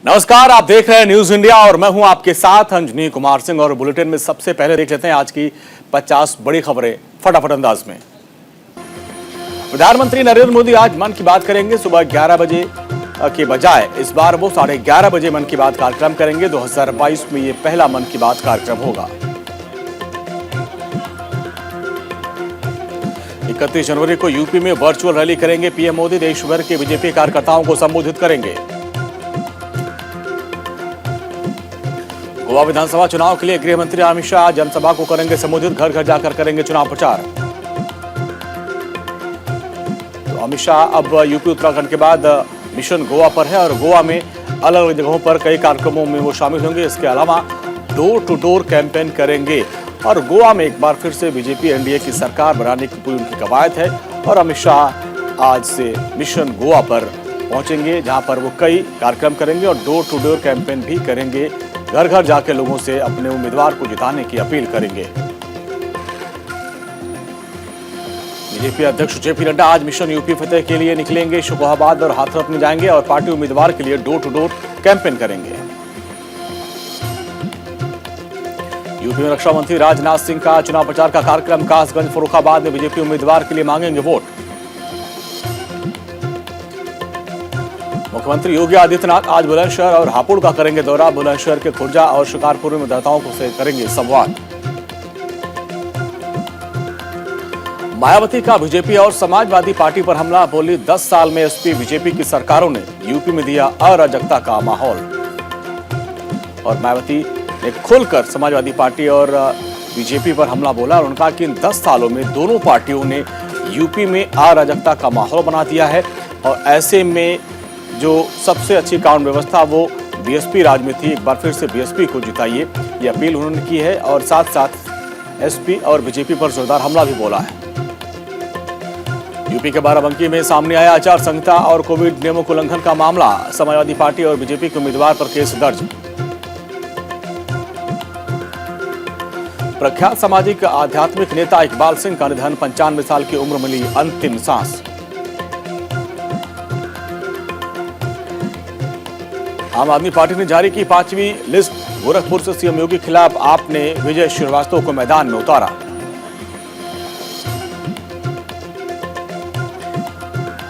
नमस्कार, आप देख रहे हैं न्यूज इंडिया और मैं हूं आपके साथ अंजनी कुमार सिंह। और बुलेटिन में सबसे पहले देख लेते हैं आज की 50 बड़ी खबरें फटाफट अंदाज में। प्रधानमंत्री नरेंद्र मोदी आज मन की बात करेंगे। सुबह 11 बजे के बजाय इस बार वो 11:30 बजे मन की बात कार्यक्रम करेंगे। 2022 में ये पहला मन की बात कार्यक्रम होगा। 31 जनवरी को यूपी में वर्चुअल रैली करेंगे पीएम मोदी। देश भर के बीजेपी कार्यकर्ताओं को संबोधित करेंगे। गोवा विधानसभा चुनाव के लिए गृह मंत्री अमित शाह जनसभा को करेंगे संबोधित। घर घर जाकर करेंगे चुनाव प्रचार। तो अमित शाह अब यूपी उत्तराखंड के बाद मिशन गोवा पर है और गोवा में अलग अलग जगहों पर कई कार्यक्रमों में वो शामिल होंगे। इसके अलावा डोर टू डोर कैंपेन करेंगे और गोवा में एक बार फिर से बीजेपी एनडीए की सरकार बनाने की पूरी उनकी कवायद है। और अमित शाह आज से मिशन गोवा पर पहुंचेंगे जहां पर वो कई कार्यक्रम करेंगे और डोर टू डोर कैंपेन भी करेंगे। घर घर जाकर लोगों से अपने उम्मीदवार को जिताने की अपील करेंगे। बीजेपी अध्यक्ष जेपी नड्डा आज मिशन यूपी फतेह के लिए निकलेंगे। शोकोहाबाद और हाथरस में जाएंगे और पार्टी उम्मीदवार के लिए डोर टू डोर कैंपेन करेंगे। यूपी में रक्षा मंत्री राजनाथ सिंह का चुनाव प्रचार का कार्यक्रम। कासगंज फर्रुखाबाद में बीजेपी उम्मीदवार के लिए मांगेंगे वोट। मुख्यमंत्री योगी आदित्यनाथ आज बुलंदशहर और हापुड़ का करेंगे दौरा। बुलंदशहर के खुर्जा और शिकारपुर में मतदाताओं से करेंगे संवाद। मायावती का बीजेपी और समाजवादी पार्टी पर हमला। बोली 10 साल में एसपी बीजेपी की सरकारों ने यूपी में दिया अराजकता का माहौल। और मायावती ने खुलकर समाजवादी पार्टी और बीजेपी पर हमला बोला और उनका कि इन 10 सालों में दोनों पार्टियों ने यूपी में अराजकता का माहौल बना दिया है और ऐसे में जो सबसे अच्छी कानून व्यवस्था वो बीएसपी राज में थी। एक बार फिर से बीएसपी को जिताइए, ये अपील उन्होंने की है और साथ साथ एसपी और बीजेपी पर जोरदार हमला भी बोला है। यूपी के बाराबंकी में सामने आया आचार संहिता और कोविड नियमों के उल्लंघन का मामला। समाजवादी पार्टी और बीजेपी के उम्मीदवार पर केस दर्ज। प्रख्यात सामाजिक आध्यात्मिक नेता इकबाल सिंह का निधन। 95 साल की उम्र मिली अंतिम सांस। आम आदमी पार्टी ने जारी की 5वीं लिस्ट। गोरखपुर से सीएम योगी के खिलाफ आप ने विजय श्रीवास्तव को मैदान में उतारा।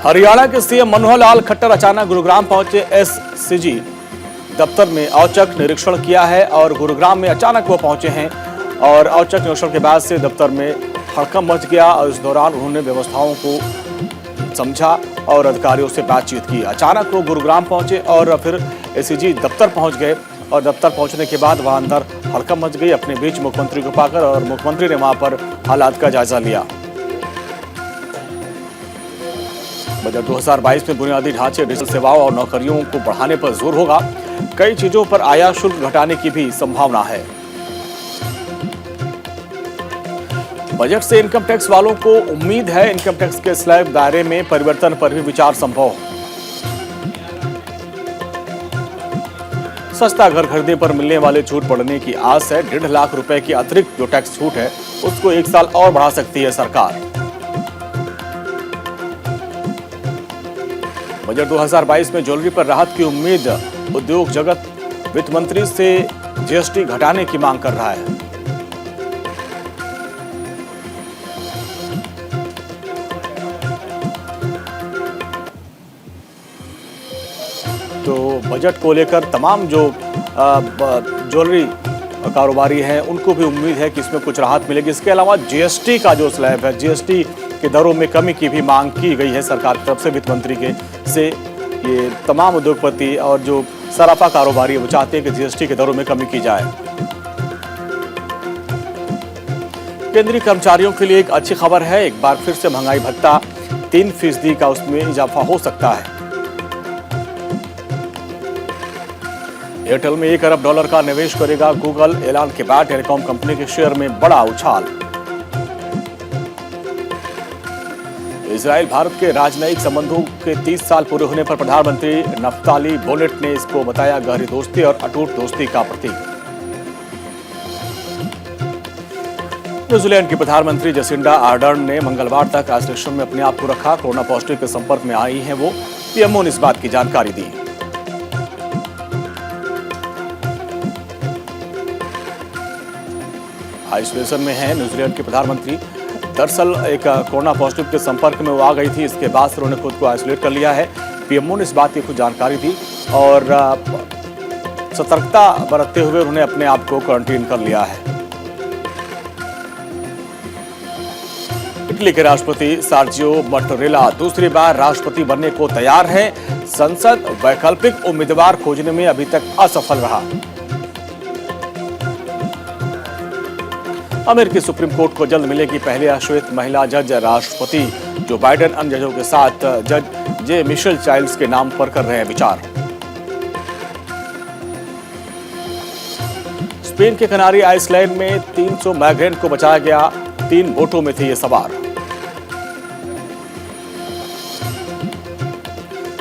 हरियाणा के सीएम मनोहर लाल खट्टर अचानक गुरुग्राम पहुंचे। एससीजी दफ्तर में औचक निरीक्षण किया है और गुरुग्राम में अचानक वो पहुंचे हैं और औचक निरीक्षण के बाद से दफ्तर में हड़कंप मच गया और इस दौरान उन्होंने व्यवस्थाओं को समझा और अधिकारियों से बातचीत की। अचानक वो गुरुग्राम पहुंचे और फिर एससीजी दफ्तर पहुंच गए और दफ्तर पहुंचने के बाद वहां अंदर हड़कंप मच गई। अपने बीच मुख्यमंत्री को पाकर और मुख्यमंत्री ने वहां पर हालात का जायजा लिया। बजट 2022 में बुनियादी ढांचे, डिजिटल सेवाओं और नौकरियों को बढ़ाने पर जोर होगा। कई चीजों पर आयात शुल्क घटाने की भी संभावना है। बजट से इनकम टैक्स वालों को उम्मीद है इनकम टैक्स के स्लैब दायरे में परिवर्तन पर भी विचार संभव। सस्ता घर खरीदने पर मिलने वाले छूट बढ़ने की आस है। 1.5 लाख रुपए की अतिरिक्त जो टैक्स छूट है उसको 1 साल और बढ़ा सकती है सरकार। बजट 2022 में ज्वेलरी पर राहत की उम्मीद। उद्योग जगत वित्त मंत्री से जीएसटी घटाने की मांग कर रहा है। तो बजट को लेकर तमाम जो ज्वेलरी कारोबारी हैं उनको भी उम्मीद है कि इसमें कुछ राहत मिलेगी। इसके अलावा जीएसटी का जो स्लैब है, जीएसटी के दरों में कमी की भी मांग की गई है सरकार की तरफ से वित्त मंत्री के से। ये तमाम उद्योगपति और जो सराफा कारोबारी वो चाहते हैं कि जीएसटी के दरों में कमी की जाए। केंद्रीय कर्मचारियों के लिए एक अच्छी खबर है। एक बार फिर से महंगाई भत्ता 3% का उसमें इजाफा हो सकता है। एयरटेल में $1 अरब का निवेश करेगा गूगल। ऐलान के बाद टेलीकॉम कंपनी के शेयर में बड़ा उछाल। इजराइल भारत के राजनयिक संबंधों के 30 साल पूरे होने पर प्रधानमंत्री नफ्ताली बेनेट ने इसको बताया गहरी दोस्ती और अटूट दोस्ती का प्रतीक। न्यूजीलैंड की प्रधानमंत्री जसिंडा आर्डर्न ने मंगलवार तक आइसोलेशन में अपने आप को रखा। कोरोना पॉजिटिव के संपर्क में आई हैं वो। पीएमओ ने इस बात की जानकारी दी। आइसोलेशन में हैं न्यूजीलैंड के प्रधानमंत्री। दरअसल एक कोरोना पॉजिटिव के संपर्क में वो आ गई थी, इसके बाद से उन्होंने खुद को आइसोलेट कर लिया है। पीएमओ ने इस बात की खुद जानकारी दी और सतर्कता बरतते हुए उन्होंने अपने आप को क्वारंटीन कर लिया है। इटली के राष्ट्रपति सर्जियो मट्टारेला दूसरी बार राष्ट्रपति बनने को तैयार हैं। संसद वैकल्पिक उम्मीदवार खोजने में अभी तक असफल रहा। अमेरिकी सुप्रीम कोर्ट को जल्द मिलेगी पहली अश्वेत महिला जज। राष्ट्रपति जो बाइडेन अन्य जजों के साथ जज जे मिशेल चाइल्ड्स के नाम पर कर रहे हैं विचार। स्पेन के कनारी आइसलैंड में 300 माइग्रेंट को बचाया गया, 3 बोटों में थे ये सवार।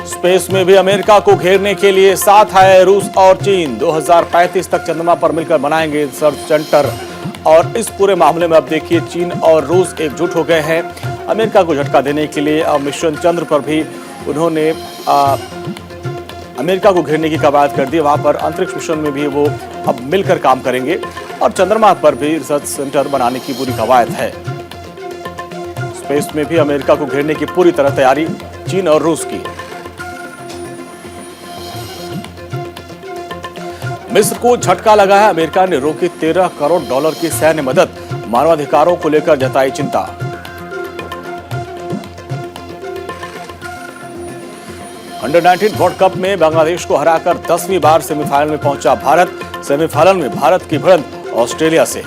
स्पेस में भी अमेरिका को घेरने के लिए साथ आए रूस और चीन। 2035 तक चंद्रमा पर मिलकर बनाएंगे रिसर्च सेंटर। और इस पूरे मामले में अब देखिए चीन और रूस एकजुट हो गए हैं अमेरिका को झटका देने के लिए। मिशन चंद्र पर भी उन्होंने अमेरिका को घेरने की कवायद कर दी। वहां पर अंतरिक्ष मिशन में भी वो अब मिलकर काम करेंगे और चंद्रमा पर भी रिसर्च सेंटर बनाने की पूरी कवायद है। स्पेस में भी अमेरिका को घेरने की पूरी तरह तैयारी चीन और रूस की। मिस्र को झटका लगा है, अमेरिका ने रोकी $13 करोड़ की सैन्य मदद। मानवाधिकारों को लेकर जताई चिंता। अंडर-19 वर्ल्ड कप में बांग्लादेश को हराकर 10वीं बार सेमीफाइनल में पहुंचा भारत। सेमीफाइनल में भारत की भिड़ंत ऑस्ट्रेलिया से।